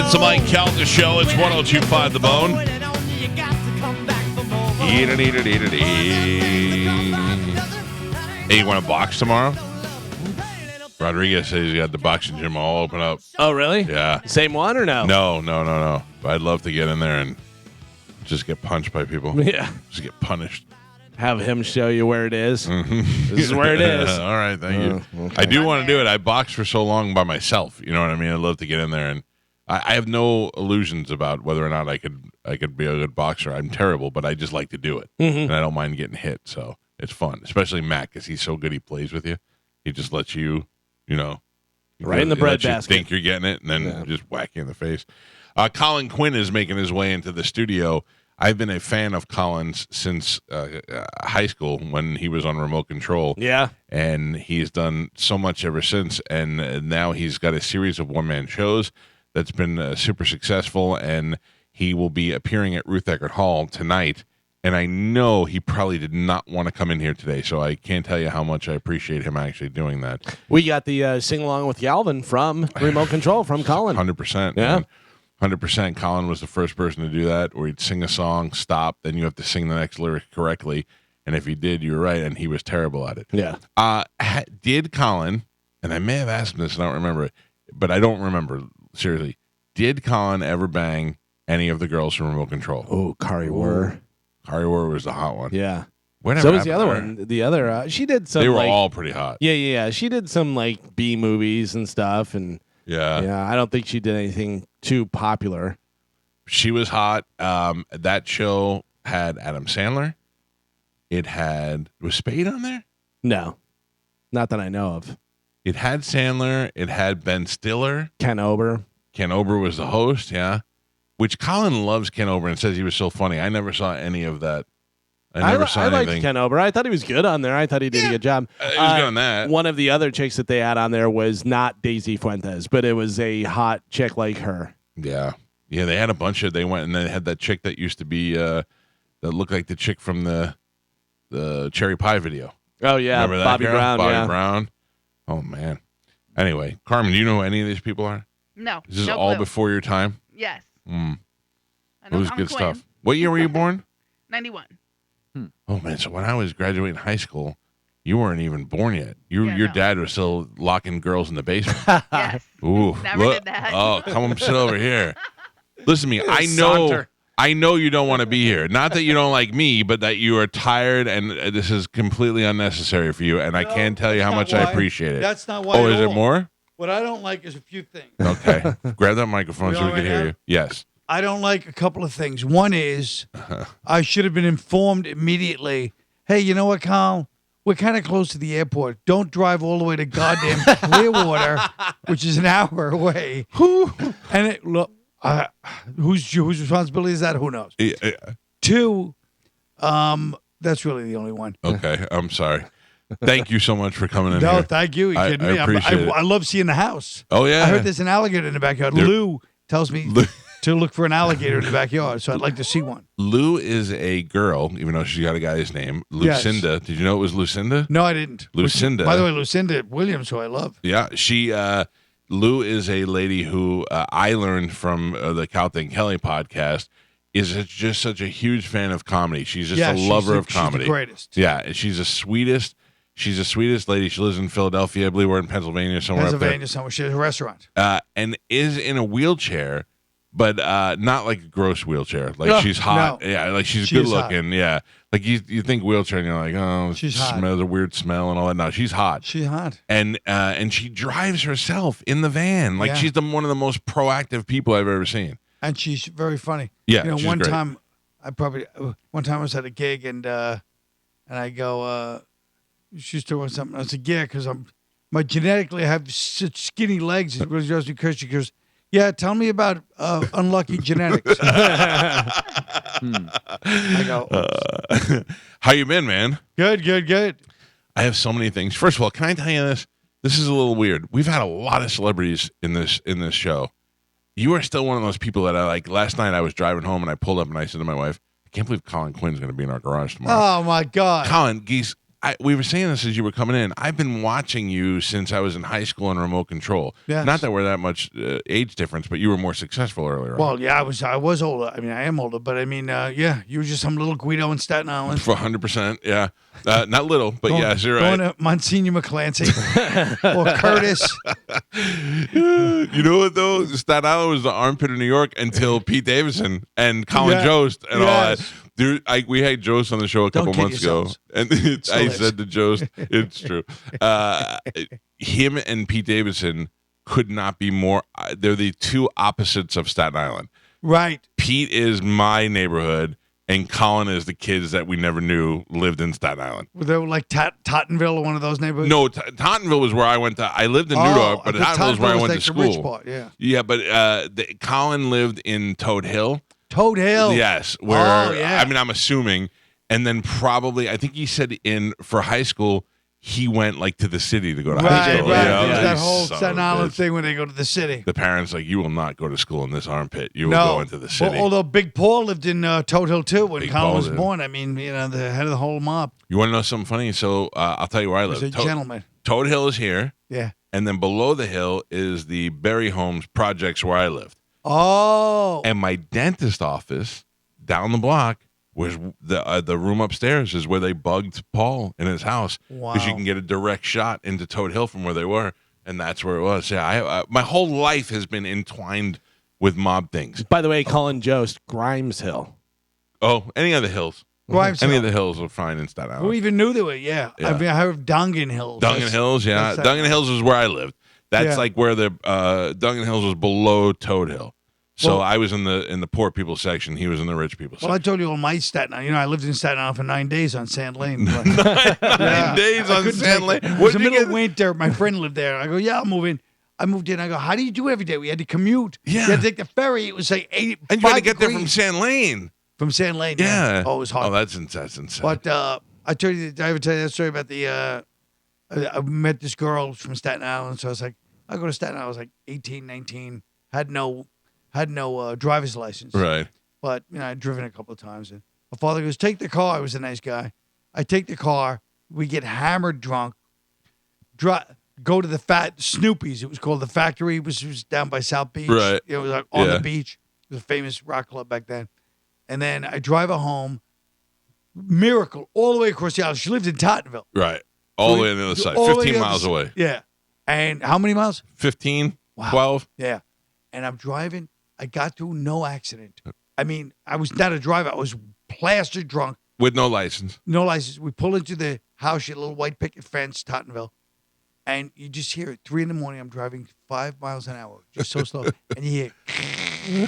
It's the Mike Calta Show. It's 102.5 The Bone. Eat it, eat it, eat it, eat. Hey, you want to box tomorrow? Rodriguez says he had the boxing gym all open up. Oh, really? Yeah. Same one or no? No. But I'd love to get in there and just get punched by people. Yeah. Just get punished. Have him show you where it is. Mm-hmm. This is where it is. All right, thank you. Okay. I do want to do it. I boxed for so long by myself. You know what I mean? I'd love to get in there, and I have no illusions about whether or not I could be a good boxer. I'm terrible, but I just like to do it, and I don't mind getting hit. So it's fun, especially Matt, because he's so good. He plays with you. He just lets you, right in the bread basket. Think you're getting it, and then just whack you in the face. Colin Quinn is making his way into the studio. I've been a fan of Colin's since high school when he was on Remote Control. Yeah. And he's done so much ever since. And now he's got a series of one-man shows that's been super successful. And he will be appearing at Ruth Eckerd Hall tonight. And I know he probably did not want to come in here today. So I can't tell you how much I appreciate him actually doing that. We got the sing-along with Galvin from Remote Control from Colin. 100%. Yeah. Man. 100%. Colin was the first person to do that, where he'd sing a song, stop, then you have to sing the next lyric correctly. And if he did, you're right, and he was terrible at it. Yeah. Did Colin, and I may have asked him this, and I don't remember it, but I don't remember, seriously, did Colin ever bang any of the girls from Remote Control? Oh, Kari Wurr. Kari Wurr was the hot one. Yeah. Whatever So was the other happened to one. The other, she did some. her? They were all pretty hot. Yeah. She did some like B movies and stuff, and Yeah. I don't think she did anything too popular. She was hot. That show had Adam Sandler. Was Spade on there? No, not that I know of. It had Sandler. It had Ben Stiller. Ken Ober. Ken Ober was the host, yeah. Which Colin loves Ken Ober and says he was so funny. I never saw any of that. I never saw anything. I liked Ken Ober. I thought he was good on there. I thought he did a good job. He was good on that. One of the other chicks that they had on there was not Daisy Fuentes, but it was a hot chick like her. Yeah. Yeah, they had a bunch of, they went and they had that chick that used to be, that looked like the chick from the Cherry Pie video. Oh, yeah. Remember that Bobby girl? Brown. Bobby Brown. Oh, man. Anyway, Carmen, do you know who any of these people are? No. Is this no all clue. before your time? Yes. It I know was Colin good Quinn. stuff. What year were you born? 91. Oh, man. So when I was graduating high school, you weren't even born yet. Your dad was still locking girls in the basement. Yes. Ooh. Never did that. Oh, come sit over here. Listen to me. Saunter. I know you don't want to be here. Not that you don't like me, but that you are tired, and this is completely unnecessary for you. And I can't tell you how much I appreciate it. That's not why. Oh, is it more? What I don't like is a few things. Okay. Grab that microphone so we can hear you. Yes. I don't like a couple of things. One is I should have been informed immediately. Hey, you know what, Carl? We're kind of close to the airport. Don't drive all the way to goddamn Clearwater, which is an hour away. And look, whose responsibility is that? Who knows? Yeah. Two, that's really the only one. Okay. I'm sorry. Thank you so much for coming in No, here. thank you. You I kidding me? appreciate it. I love seeing the house. Oh, yeah. I heard there's an alligator in the backyard. Lou tells me to look for an alligator in the backyard, so I'd like to see one. Lou is a girl, even though she's got a guy's name. Lucinda. Yes. Did you know it was Lucinda? No, I didn't. Lucinda. By the way, Lucinda Williams, who I love. Yeah, Lou is a lady who I learned from the Calta and Kelly podcast is just such a huge fan of comedy. She's just a lover of comedy. She's the greatest. Yeah, and she's the sweetest. She's the sweetest lady. She lives in Philadelphia. I believe we're in Pennsylvania somewhere up there. Somewhere. She has a restaurant. And is in a wheelchair, but not like a gross wheelchair. Like she's hot. No. Yeah, like she's She good is hot. looking. Yeah, like you think wheelchair and you're like, oh, She's hot. smells a weird smell and all that. No, she's hot. She's hot. And she drives herself in the van. Like she's one of the most proactive people I've ever seen. And she's very funny. Yeah, you know, she's one great. time I was at a gig and I go, she's doing something. I said, yeah, because genetically I have such skinny legs. It was just because she goes, yeah, tell me about unlucky genetics. I go, how you been, man? Good. I have so many things. First of all, can I tell you this? This is a little weird. We've had a lot of celebrities in this show. You are still one of those people that I like. Last night I was driving home and I pulled up and I said to my wife, I can't believe Colin Quinn's going to be in our garage tomorrow. Oh, my God. Colin, geez, we were saying this as you were coming in. I've been watching you since I was in high school on remote control. Yes. Not that we're that much age difference, but you were more successful earlier on. Well, yeah, I was older. I mean, I am older, but I mean, yeah, you were just some little Guido in Staten Island. For 100%, yeah. Not little, but yes, you're Going right. to Monsignor McClancy or Curtis. You know what, though? Staten Island was the armpit of New York until Pete Davidson and Colin Jost and all that. Dude, we had Jost on the show a couple kid months ago, yourselves. and I said to Jost, it's true. Him and Pete Davidson could not be more. They're the two opposites of Staten Island. Right. Pete is my neighborhood, and Colin is the kids that we never knew lived in Staten Island. Were they like Tottenville or one of those neighborhoods? No, Tottenville was where I went to. I lived in New York, but Tottenville was where I went to like the rich school. part, yeah. Yeah, but Colin lived in Toad Hill. Toad Hill. Yes, where I mean, I'm assuming, and then probably I think he said for high school he went like to the city to go to high school. Right. You know? There's that Son whole of a Staten Island bitch. thing when they go to the city. The parents like, you will not go to school in this armpit. You will go into the city. Well, although Big Paul lived in Toad Hill too when Big Colin Paul was did. born. I mean, you know, the head of the whole mob. You want to know something funny? So I'll tell you where I live. He's a gentleman. Toad Hill is here, Yeah. and then below the hill is the Berry Homes projects where I lived. Oh. And my dentist office down the block was the room upstairs is where they bugged Paul in his house because you Wow. can get a direct shot into Toad Hill from where they were, and that's where it was. Yeah, I my whole life has been entwined with mob things. By the way, Colin Jost, Grimes Hill. Oh, any of the hills, Grimes any Hill. of the hills are fine in Staten Who Island. even knew they were? Yeah. Yeah. I mean, I heard Dungan Hills. Dungan Hills, yeah, that's Dungan Hills is where I lived. That's Yeah. like where the Dungan Hills was below Toad Hill. So Well- I was in the poor people section. He was in the rich people Well, I section. told you all my Staten Island. You know, I lived in Staten Island for 9 days on Sand Lane. But, 9 days I on couldn't Sand take Lane. it. It was What the did you middle of get? winter. My friend lived there. I go, yeah, I'll move in. I moved in. I go, how do you do every day? We had to commute. Yeah. You had to take the ferry. It was like 85 And you had to get there from degrees. Sand Lane. From Sand Lane. Yeah. Oh, it was hot. Oh, that's insane. But I told you, did I ever tell you that story about the? I met this girl from Staten Island, so I was like, I go to Staten Island. I was like 18, 19, had no driver's license, Right. but you know I'd driven a couple of times. And my father goes, "Take the car." I was a nice guy. I take the car. We get hammered drunk. Go to the Snoopy's. It was called the Factory. It was down by South Beach. Right. It was like on Yeah. the beach. It was a famous rock club back then. And then I drive her home. Miracle all the way across the island. She lived in Tottenville. Right. All the way on the other side. All the way 15 to the miles other away. side. Yeah. And how many miles? 15, Wow. 12. Yeah. And I'm driving. I got through no accident. I mean, I was not a driver. I was plastered drunk, With no license. no license. We pull into the house, your little white picket fence, Tottenville. And you just hear it. 3 a.m. I'm driving 5 miles an hour, just so slow. And you hear,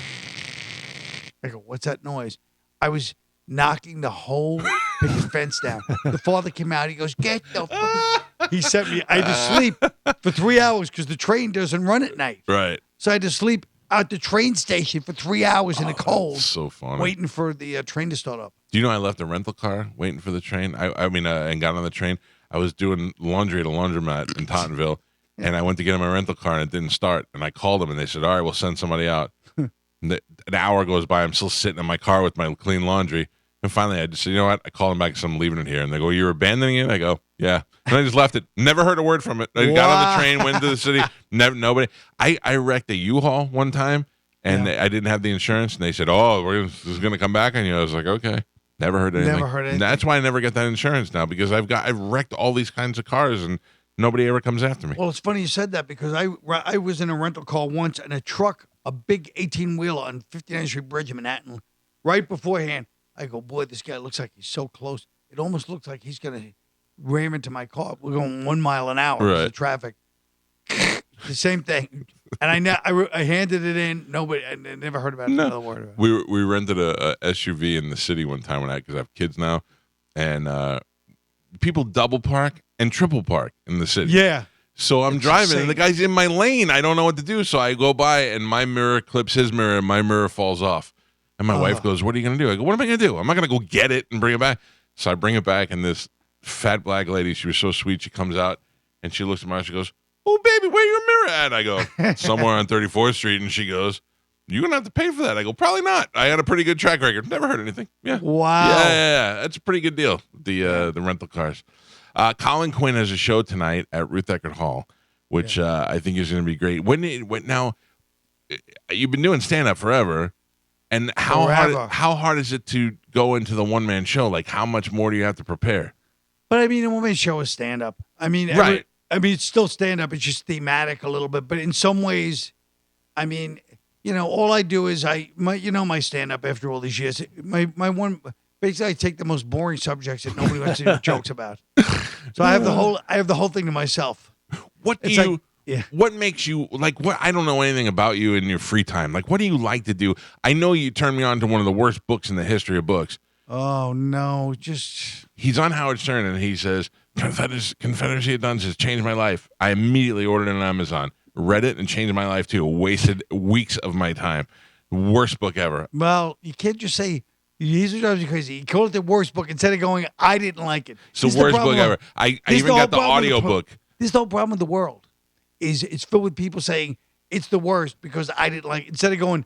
I go, what's that noise? I was knocking the whole picket fence down. The father came out. He goes, get the fuck. He sent me, I had to sleep for 3 hours because the train doesn't run at night. Right. So I had to sleep at the train station for 3 hours in the cold, So funny. waiting for the train to start up. Do you know I left a rental car waiting for the train? And got on the train. I was doing laundry at a laundromat in Tottenville, and I went to get in my rental car, and it didn't start. And I called them, and they said, all right, we'll send somebody out. An hour goes by. I'm still sitting in my car with my clean laundry. And finally, I just said, you know what? I called them back, so I'm leaving it here. And they go, you're abandoning it? I go, yeah. And I just left it. Never heard a word from it. I got on the train, went to the city. Never, nobody. I wrecked a U-Haul one time, and I didn't have the insurance. And they said, oh, this is going to come back on you. I was like, okay. Never heard anything. Never heard anything. That's why I never get that insurance now, because I've wrecked all these kinds of cars, and nobody ever comes after me. Well, it's funny you said that because I was in a rental car once and a truck, a big 18-wheeler on 59th Street Bridge in Manhattan. Right beforehand, I go, boy, this guy looks like he's so close. It almost looks like he's going to ram into my car. We're going 1 mile an hour. Right. The traffic. The same thing. And I handed it in. Nobody, I never heard about it. No. Another word about it. We rented a SUV in the city one time because I have kids now, and people double park and triple park in the city. Yeah. So I'm It's driving, insane. and the guy's in my lane. I don't know what to do, so I go by, and my mirror clips his mirror, and my mirror falls off. And my wife goes, "What are you going to do?" I go, "What am I going to do? I'm not going to go get it and bring it back." So I bring it back, and this fat black lady, she was so sweet, she comes out, and she looks at me, she goes, "Oh, baby, where your mirror at?" I go, "Somewhere on 34th Street," and she goes, "You're going to have to pay for that." I go, "Probably not. I had a pretty good track record. Never heard anything." Yeah. Wow. Yeah. That's a pretty good deal, the rental cars. Colin Quinn has a show tonight at Ruth Eckerd Hall, which I think is going to be great. Now, you've been doing stand-up forever, and how hard is it to go into the one-man show? Like, how much more do you have to prepare? But I mean, a one-man show is stand-up. I mean, right. It's still stand-up. It's just thematic a little bit. But in some ways, I mean, all I do is my stand-up after all these years. Basically, I take the most boring subjects that nobody wants to do jokes about. So I have the whole thing to myself. What makes you like? What I don't know anything about you in your free time. Like, what do you like to do? I know you turned me on to one of the worst books in the history of books. Oh no, he's on Howard Stern and he says, Confederacy of Duns has changed my life. I immediately ordered it on Amazon, read it, and changed my life too. Wasted weeks of my time. Worst book ever. Well, you can't just say he's drives you crazy. He called it the worst book instead of going, I didn't like it. It's the worst book ever. I even got the audio book. This is the whole problem with the world. It's filled with people saying it's the worst because I didn't like it. Instead of going,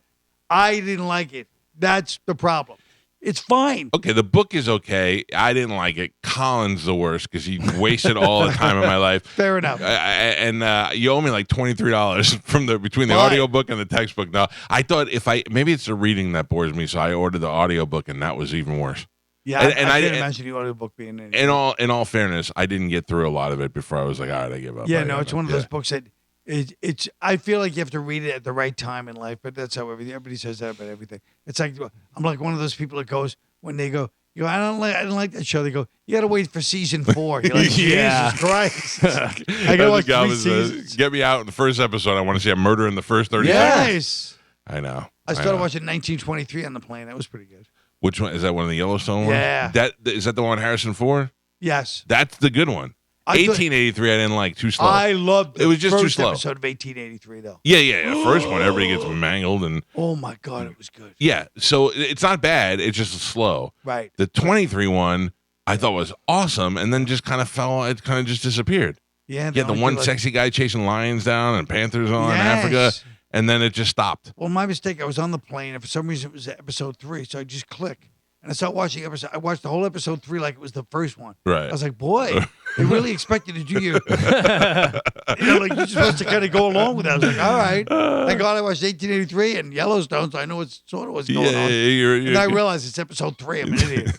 I didn't like it. That's the problem. It's fine. Okay, the book is okay. I didn't like it. Colin's the worst because he wasted all the time in my life. Fair enough. And you owe me like $23 between the audiobook and the textbook. Now, I thought maybe it's the reading that bores me, so I ordered the audiobook, and that was even worse. Yeah, I can't imagine the audiobook being in. In all fairness, I didn't get through a lot of it before I was like, all right, I give up. Yeah, it's one of those books that it's. I feel like you have to read it at the right time in life, but that's how everybody says that about everything. It's like I'm like one of those people that goes when they go, I don't like that show. They go, you got to wait for season 4. You're like, Jesus Christ! I got to watch 3 seasons. Get me out in the first episode. I want to see a murder in the first 30 seconds. Yes, I know. I started watching 1923 on the plane. That was pretty good. Which one is that? One of the Yellowstone ones? Yeah. Is that the one with Harrison Ford? Yes. That's the good one. 1883 I didn't like. Too slow. I loved it. Was just too slow. Episode of 1883 though. Yeah. First one, everybody gets mangled and. Oh my God, it was good. Yeah, so it's not bad. It's just slow. Right. The 23 one I thought was awesome, and then just kind of fell. It kind of just disappeared. Yeah. The one sexy guy chasing lions down and panthers in Africa, and then it just stopped. Well, my mistake. I was on the plane, and for some reason it was episode 3, so I just click. And I started watching episode. I watched the whole episode 3 like it was the first one. Right. I was like, boy, they really expect you to do your. Like you're supposed to kind of go along with that. I was like, all right. Thank God I watched 1883 and Yellowstone, so I know what's sort of what's going on. And I realized it's episode 3. I'm an idiot.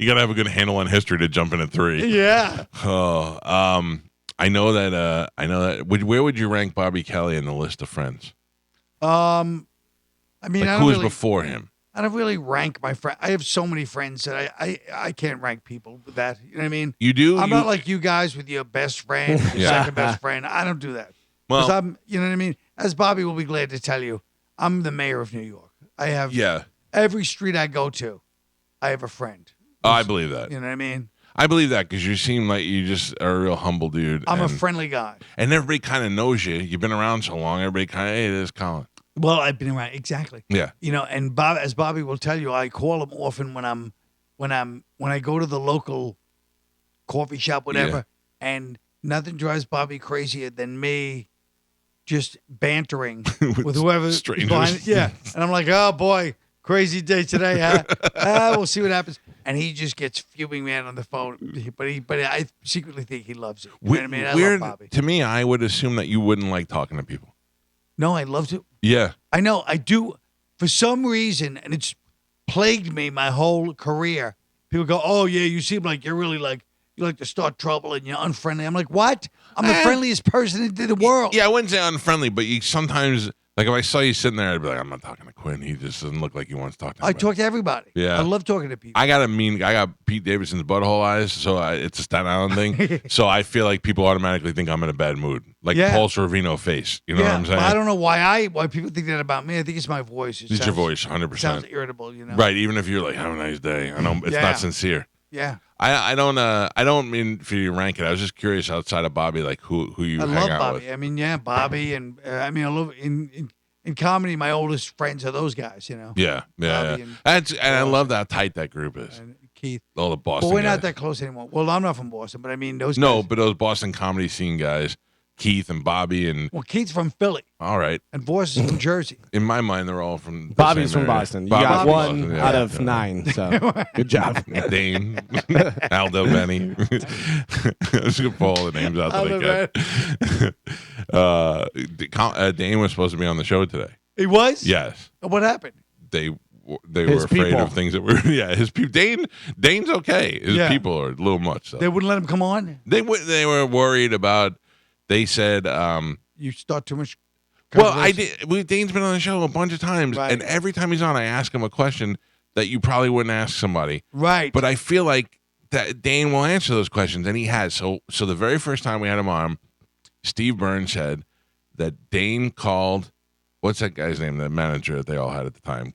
You gotta have a good handle on history to jump in at 3. Yeah. Oh, I know that. Where would you rank Bobby Kelly in the list of friends? I mean, like who's before him? I don't really rank my friends. I have so many friends that I can't rank people with that. You know what I mean? You do? I'm not like you guys with your best friend, your second best friend. I don't do that. Well, I'm, you know what I mean? As Bobby will be glad to tell you, I'm the mayor of New York. I have every street I go to, I have a friend. I believe that. You know what I mean? I believe that because you seem like you just are a real humble dude. I'm a friendly guy. And everybody kind of knows you. You've been around so long. Everybody kind of, hey, there's Colin. Well, I've been around exactly. Yeah. And as Bobby will tell you, I call him often when I go to the local coffee shop, whatever, and nothing drives Bobby crazier than me just bantering with whoever strangers. Behind, and I'm like, oh boy, crazy day today, huh? We'll see what happens. And he just gets fuming, man, on the phone. But I secretly think he loves it. You know what I mean? I love Bobby. To me, I would assume that you wouldn't like talking to people. No, I love to. Yeah. I know. I do. For some reason, and it's plagued me my whole career. People go, oh, yeah, you seem like you're really like, you like to start trouble and you're unfriendly. I'm like, what? I'm the friendliest person in the world. Yeah, I wouldn't say unfriendly, but you sometimes, like if I saw you sitting there, I'd be like, I'm not talking to Quinn. He just doesn't look like he wants to talk to I talk to everybody. Yeah. I love talking to people. I got Pete Davidson's butthole eyes, so it's a Staten Island thing. So I feel like people automatically think I'm in a bad mood. Like Paul Sorvino face. You know what I'm saying? I don't know why people think that about me. I think it's my voice. It's your voice, 100%. It sounds irritable, you know? Right, even if you're like, have a nice day. I know it's not sincere. Yeah. I don't mean for you to rank it. I was just curious outside of Bobby, like who you hang out Bobby. With. I mean, Bobby, and I love in comedy. My oldest friends are those guys, you know. Yeah. And I love how tight that group is. And Keith, all the Boston. But we're guys. not that close anymore. Well, I'm not from Boston, but I mean those. No, guys. but those Boston comedy scene guys, Keith and Bobby and Well, Keith's from Philly, all right. and Voss is from Jersey. In my mind, they're all from the Bobby's same from area. Boston. You Bobby's got from one Boston, yeah. out of 9. So good job. Dane, Aldo, Benny. Let's go pull all the names out that I can. Dane was supposed to be on the show today. He was? Yes, What happened? they His were afraid people. of things that were. Yeah, his people. Dane's okay. His Yeah. people are a little much. So They wouldn't let him come on? they were worried about. They said. You start too much. Well, controversy? Dane's been on the show a bunch of times, Right. and every time he's on, I ask him a question that you probably wouldn't ask somebody. Right. But I feel like that Dane will answer those questions, and he has. So the very first time we had him on, Steve Burns said that Dane called, what's that guy's name, the manager that they all had at the time?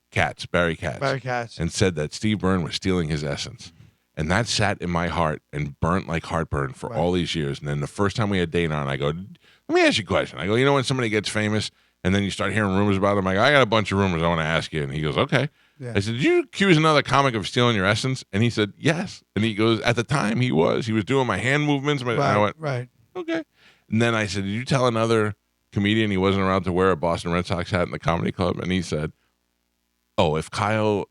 Barry Katz. And said that Steve Byrne was stealing his essence. And that sat in my heart and burnt like heartburn for all these years. And then the first time we had Dane on, I go, let me ask you a question. I go, you know when somebody gets famous and then you start hearing rumors about them? I go, I got a bunch of rumors I want to ask you. And he goes, okay. Yeah. I said, did you accuse another comic of stealing your essence? And he said, yes. And he goes, at the time he was doing my hand movements. And I went, Right. okay. And then I said, did you tell another comedian he wasn't allowed to wear a Boston Red Sox hat in the comedy club? And he said, oh, if Kyle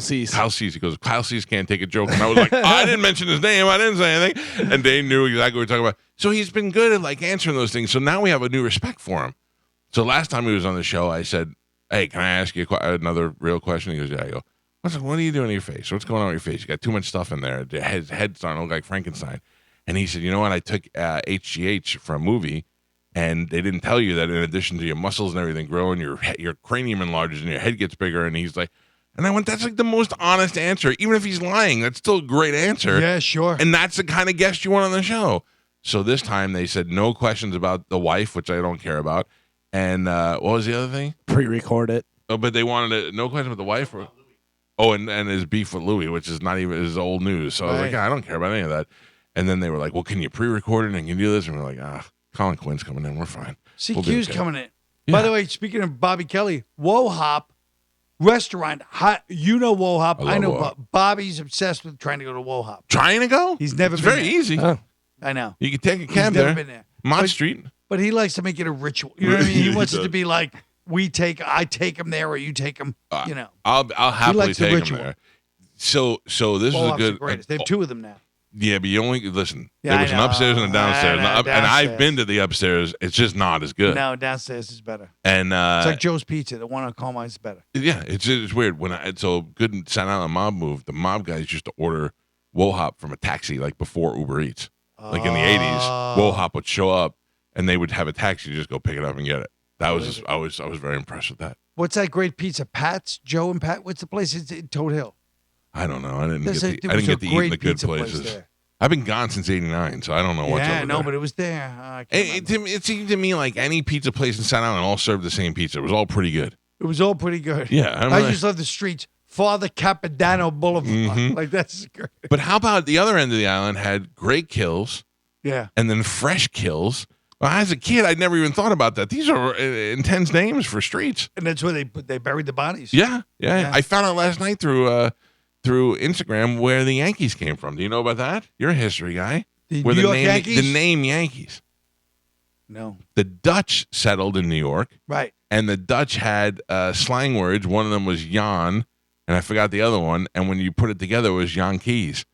Cease. He goes, Kyle Cease can't take a joke. And I was like, I didn't mention his name. I didn't say anything. And Dane knew exactly what we were talking about. So he's been good at like answering those things. So now we have a new respect for him. So last time he was on the show, I said, hey, can I ask you another real question? He goes, yeah. I go, what are you doing to your face? What's going on with your face? You got too much stuff in there. His head's starting to look like Frankenstein. And he said, you know what? I took HGH for a movie. And they didn't tell you that in addition to your muscles and everything growing, your cranium enlarges and your head gets bigger. And he's like, and I went, that's like the most honest answer. Even if he's lying, that's still a great answer. Yeah, sure. And that's the kind of guest you want on the show. So this time they said no questions about the wife, which I don't care about. And what was the other thing? Pre-record it. Oh, but they wanted no question about the wife. Oh, and his beef with Louis, which is not even his old news. So I was like, I don't care about any of that. And then they were like, well, can you pre-record it and can you do this? And we're like, Colin Quinn's coming in. We're fine. CQ's coming in. Yeah. By the way, speaking of Bobby Kelly, Woe Hop restaurant. You know Woe Hop. I know Woe Hop. Bobby's obsessed with trying to go to Woe Hop. Trying to go? He's never It's been very there. easy. I know. You can take a He's cab never there. been there. Mott But- Street. But he likes to make it a ritual. You know what I mean? He wants it does. to be like I take him there or you take him. You know. I'll happily likes the take him ritual. there. So this Woe is a Hop's the good. greatest. They have two of them now. Yeah, but you only listen. Yeah, there was I an upstairs know. and a downstairs, I know, and I've downstairs. been to the upstairs. It's just not as good. No, downstairs is better. And It's like Joe's Pizza. The one on Carmine's is better. yeah, it's weird when so good in Staten Island mob moved. The mob guys used to order Woe Hop from a taxi like before Uber Eats. Like in the '80s, Woe Hop would show up and they would have a taxi just go pick it up and get it. That was just, I was very impressed with that. What's that great pizza? Pat's? Joe and Pat? What's the place? It's in Toad Hill. I don't know. I didn't There's get a- to, I there didn't was get a to eat in great the good pizza place places. there. I've been gone since '89, so I don't know what's Yeah, over no, there. but it was there. I can't remember. It seemed to me like any pizza place in Staten Island all served the same pizza. It was all pretty good. It was all pretty good. Yeah, I remember just love the streets. Father Capodanno Boulevard. Mhm. Like, that's great. But how about the other end of the island had great kills Yeah. and then fresh kills? Well, as a kid, I'd never even thought about that. These are intense names for streets. And that's where they buried the bodies. Yeah. Yeah. I found out last night through Instagram where the Yankees came from. Do you know about that? You're a history guy. The Where New York name, Yankees? The name Yankees. No. The Dutch settled in New York, Right. and the Dutch had slang words. One of them was Jan, and I forgot the other one. And when you put it together, it was Yankees.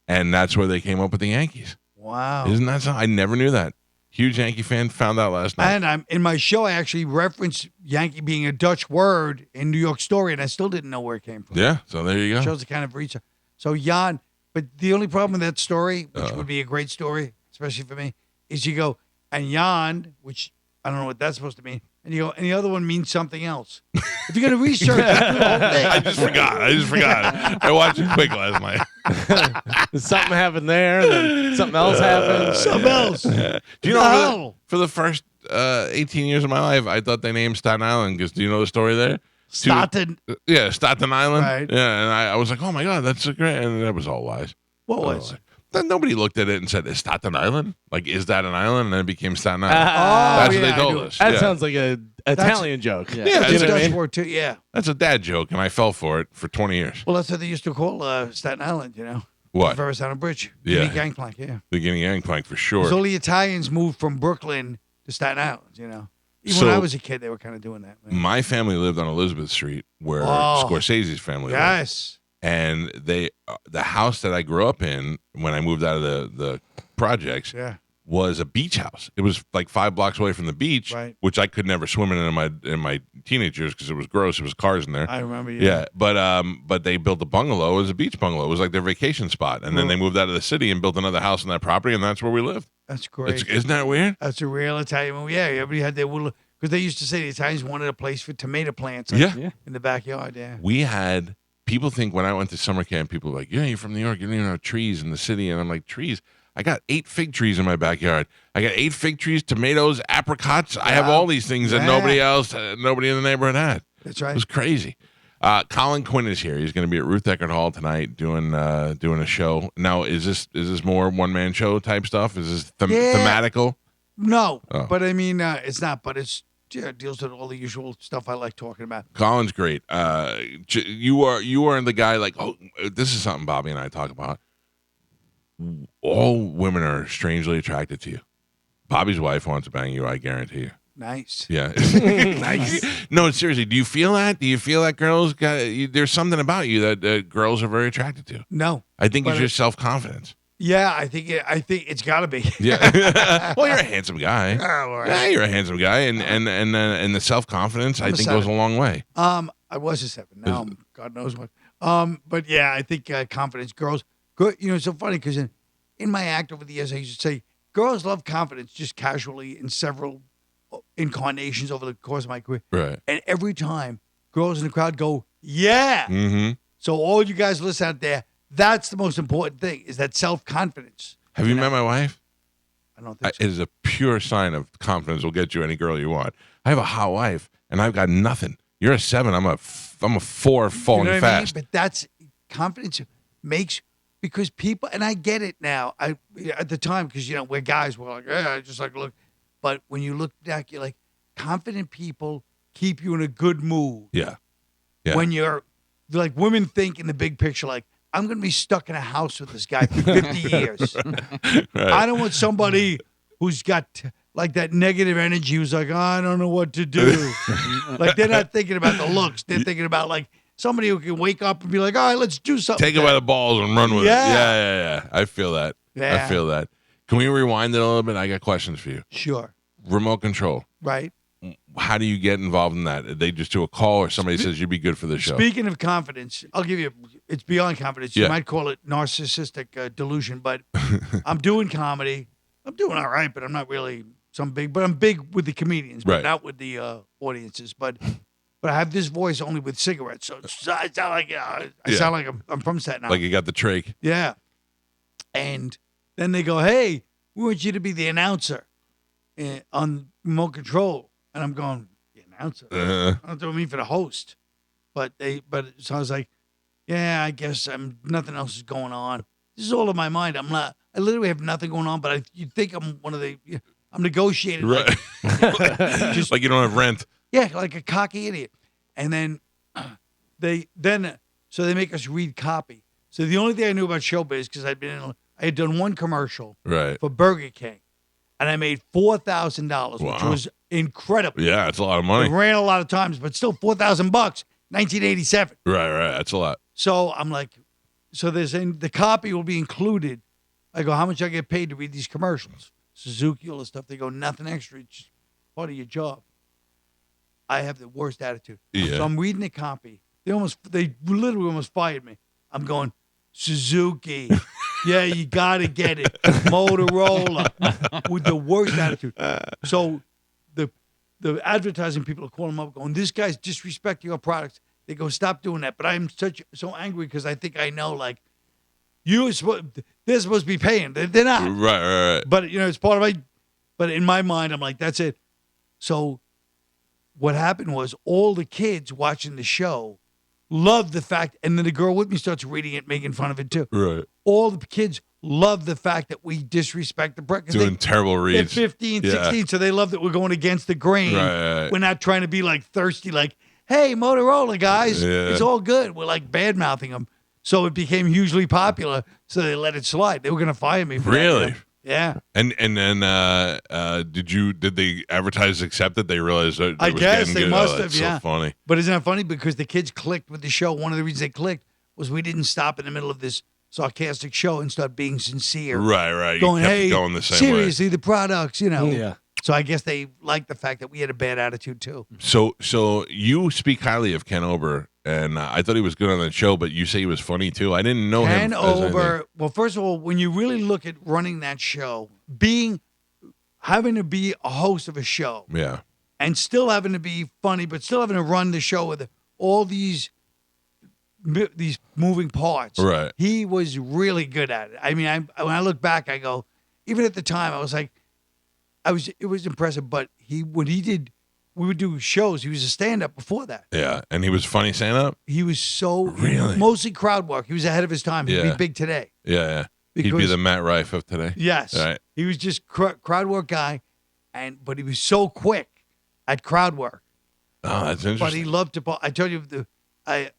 And that's where they came up with the Yankees. Wow. Isn't that something? I never knew that. Huge Yankee fan, found out last night. And I'm in my show, I actually referenced Yankee being a Dutch word in New York Story, and I still didn't know where it came from. Yeah, so there you go. Shows the kind of research. So Jan, but the only problem with that story, which would be a great story, especially for me, is you go, and Jan, which I don't know what that's supposed to mean, and you go, and the other one means something else. If you're going to research the whole thing. I just forgot. I watched it quick last night. Something happened there, then something else happened. Something else. Do you know No. for the first 18 years of my life, I thought they named Staten Island because do you know the story there? Staten. Yeah, Staten Island. Right. Yeah, and I was like, oh my God, that's so great. And that was all lies. What All was? lies. Then nobody looked at it and said, is Staten Island? Like, is that an island? And then it became Staten Island. That's yeah, what they I told do. us. That Yeah. sounds like a Italian joke. Yeah, that's it's what a I Dutch mean. word too. Yeah. That's a dad joke, and I fell for it for 20 years. Well, that's what they used to call Staten Island, you know. What? Verrazano Bridge. Yeah. Guinea Gangplank, yeah. The Guinea Gangplank for Because sure. all the Italians moved from Brooklyn to Staten Island, you know. Even So- when I was a kid, they were kind of doing that. Man. My family lived on Elizabeth Street, where Oh. Scorsese's family lived. Yes. And the house that I grew up in when I moved out of the projects Yeah. was a beach house. It was like 5 blocks away from the beach, Right. which I could never swim in my teenage years because it was gross. It was cars in there. I remember. Yeah, but they built a bungalow. It was a beach bungalow. It was like their vacation spot, and then they moved out of the city and built another house on that property, and that's where we lived. That's great. Isn't that weird? That's a real Italian movie. Yeah, everybody had their little, because they used to say the Italians wanted a place for tomato plants Yeah. in the backyard. Yeah. We had people think when I went to summer camp, people were like, "Yeah, you're from New York. You don't even have trees in the city," and I'm like, "Trees? I got 8 fig trees in my backyard. I got 8 fig trees, tomatoes, apricots. I have all these things that nobody in the neighborhood had. That's It right. was crazy." Colin Quinn is here. He's going to be at Ruth Eckerd Hall tonight doing a show. Now, is this more one man show type stuff? Is this thematical? No, Oh. but I mean, it's not, but it's deals with all the usual stuff I like talking about. Colin's great. You are the guy like, oh, this is something Bobby and I talk about. All women are strangely attracted to you. Bobby's wife wants to bang you, I guarantee you. Nice. Yeah. Nice. No, seriously, do you feel that? Do you feel that girls there's something about you that girls are very attracted to? No. I think it's But your self-confidence. Yeah, I think it's got to be. Yeah. Well, you're a handsome guy. Oh, all right. Yeah, you're a handsome guy, and the self-confidence I I'm a think goes a 7. long way. I was a 7. Now I'm God knows what. But yeah, I think confidence. Girls, it's so funny because in my act over the years, I used to say girls love confidence just casually in several incarnations over the course of my career. Right. And every time girls in the crowd go, yeah. Mm-hmm. So all you guys listen out there, that's the most important thing is that self-confidence. Have you met my wife? I don't think so. It is a pure sign of confidence will get you any girl you want. I have a hot wife, and I've got nothing. You're a 7. I'm a 4 falling You know what fast. I mean? But that's confidence makes because people, and I get it now. At the time, because we're guys, we're like, yeah, I just like look. But when you look back, you're like, confident people keep you in a good mood. Yeah. Yeah. When you're like, women think in the big picture, like, I'm going to be stuck in a house with this guy for 50 years. Right. I don't want somebody who's got like that negative energy who's like, I don't know what to do. Like, they're not thinking about the looks. They're thinking about like somebody who can wake up and be like, all right, let's do something. Take it by the balls and run with Yeah. it. Yeah. I feel that. Yeah. I feel that. Can we rewind it a little bit? I got questions for you. Sure. Remote control. Right. How do you get involved in that? They just do a call or somebody says you'd be good for the show? Speaking of confidence, I'll give you, it's beyond confidence. Yeah. You might call it narcissistic delusion, but I'm doing comedy. I'm doing all right, but I'm not really but I'm big with the comedians, but Right. not with the audiences. But I have this voice only with cigarettes. So I sound like, sound like I'm from Staten Island. Like you got the trach. Yeah. And then they go, hey, we want you to be the announcer on remote control. And I'm going, the announcer? I don't know what I mean for the host. So I was like, yeah, I guess nothing else is going on. This is all in my mind. I literally have nothing going on, but you'd think I'm I'm negotiating. Right. Just, Like you don't have rent. yeah, like a cocky idiot. And then so they make us read copy. So the only thing I knew about showbiz, because I had done one commercial Right. for Burger King, and I made $4,000, which Wow. was incredible. Yeah, it's a lot of It money. ran a lot of times, but still $4,000, 1987. Right. That's a lot. So I'm like, the copy will be included. I go, how much I get paid to read these commercials? Suzuki, all this stuff. They go, nothing extra. It's just part of your job. I have the worst attitude. Yeah. So I'm reading the copy. They literally almost fired me. I'm going, Suzuki. Yeah, you got to get it. Motorola. With the worst attitude. So the advertising people are calling them up going, this guy's disrespecting our products. They go, stop doing that. But I'm so angry because I think I know, like, they're supposed to be paying. They're not. Right. But, it's part of but in my mind, I'm like, that's it. So what happened was all the kids watching the show loved the fact, and then the girl with me starts reading it, making fun of it too. Right. All the kids love the fact that we disrespect the breakfast. Doing terrible They're reads. 15, Yeah. 16, so they love that we're going against the grain. Right. We're not trying to be like thirsty, like, hey, Motorola guys, Yeah. it's all good. We're like bad-mouthing them. So it became hugely popular, so they let it slide. They were going to fire me for that, Really? Yeah. And then did they advertise accept it? They realized that it I was guess getting they good? must Oh, that's have, yeah. so funny. But isn't that funny? Because the kids clicked with the show. One of the reasons they clicked was we didn't stop in the middle of this sarcastic show and start being sincere. Right. You Going, kept hey, it going the same seriously, the products, you know. Yeah. So I guess they liked the fact that we had a bad attitude too. way. So you speak highly of Ken Ober, and I thought he was good on that show, but you say he was funny too. I didn't know him. Ken as anything. Ober. Well, first of all, when you really look at running that show, having to be a host of a show, Yeah. and still having to be funny, but still having to run the show with all these moving parts. Right. He was really good at it. I mean, when I look back, I go, even at the time, I was like, it was impressive. But when he did, we would do shows. He was a stand-up before that. Yeah, and he was funny stand up. He was so Really? mostly crowd work. He was ahead of his time. He'd Yeah. be big today. Yeah. He'd be Because- the Matt Rife of today. Yes. Right. He was just crowd work guy, but he was so quick at crowd work. Oh, that's But interesting. he loved to. I told you I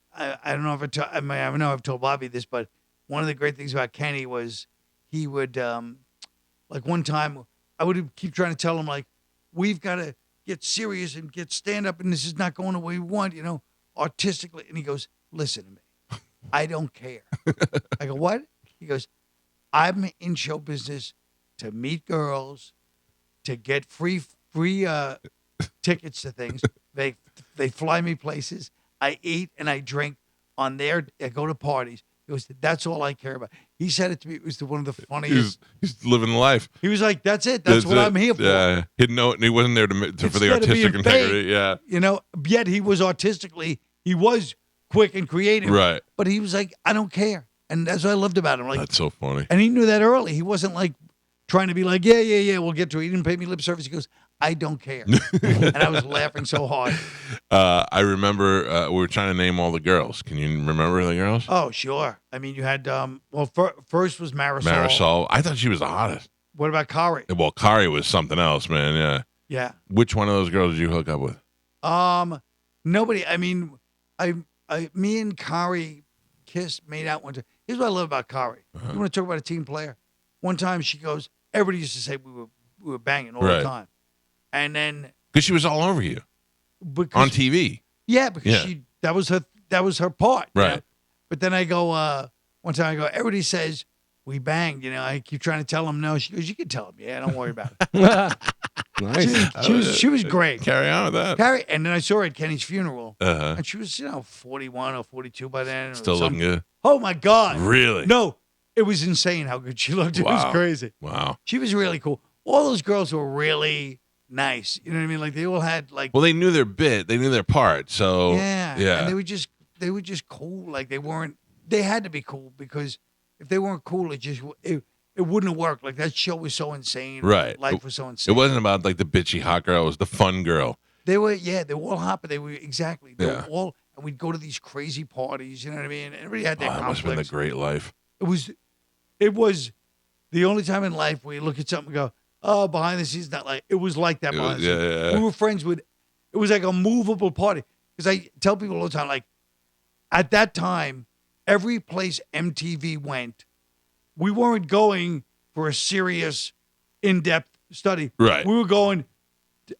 don't know if I know I've told Bobby this, but one of the great things about Kenny was he would like one time I would keep trying to tell him like we've got to get serious and get stand up, and this is not going the way we want, you know, artistically. And he goes, "Listen to me, I don't care." I go, "What?" He goes, "I'm in show business to meet girls, to get free tickets to things. They fly me places. I eat and I drink on I go to parties." He goes, "That's all I care about." He said it to me. It was one of the funniest. He's living life. He was like, "That's it. That's what it. I'm here for." Yeah, he didn't know. He wasn't there for the Instead of being artistic integrity. fake. Yeah, You know, yet he was he was quick and creative. right. But he was like, "I don't care," and that's what I loved about him. Like, That's so funny. and he knew that early. He wasn't like trying to be like, yeah, we'll get to it. He didn't pay me lip service. He goes, "I don't care," and I was laughing so hard. I remember we were trying to name all the girls. Can you remember the girls? Oh, sure. I mean, you had first was Marisol. Marisol. I thought she was the hottest. What about Kari? Well, Kari was something else, man. Yeah. Yeah. Which one of those girls did you hook up with? Nobody. I mean, me and Kari made out one time. Here's what I love about Kari. You want to talk about a team player? One time she goes, everybody used to say we were banging all Right. the time, and then Because she was all over you because on TV. yeah, because Yeah. that was her part, you Right. know? But then I go one time I go, everybody says we banged, you know. I keep trying to tell them no. She goes, "You can tell them, yeah, don't worry about it." Nice. She was great. Carry on with that. Carrie, and then I saw her at Kenny's funeral, Uh-huh. and she was 41 or 42 by then. or Still looking something. good. Oh my God! Really? No, it was insane how good she looked. It Wow. was crazy. Wow. She was really cool. All those girls were really nice. You know what I mean? Like they all had like Well, they knew their bit. They knew their part. So yeah, yeah. and they were just cool. Like they weren't. They had to be cool because if they weren't cool, it wouldn't have worked. Like that show was so insane. Right. Life was so insane. It wasn't about like the bitchy hot girl. It was the fun girl. They were all hot, but they were exactly. They Yeah. were all, and we'd go to these crazy parties. You know what I mean? Everybody had their Oh, that must have been the conflicts. great life. It was the only time in life where you look at something and go, "Oh, behind the scenes, not like." It was like that It behind was- the scenes. yeah. We were friends with. It was like a movable party because I tell people all the time, like at that time, every place MTV went, we weren't going for a serious, in-depth study. Right. We were going,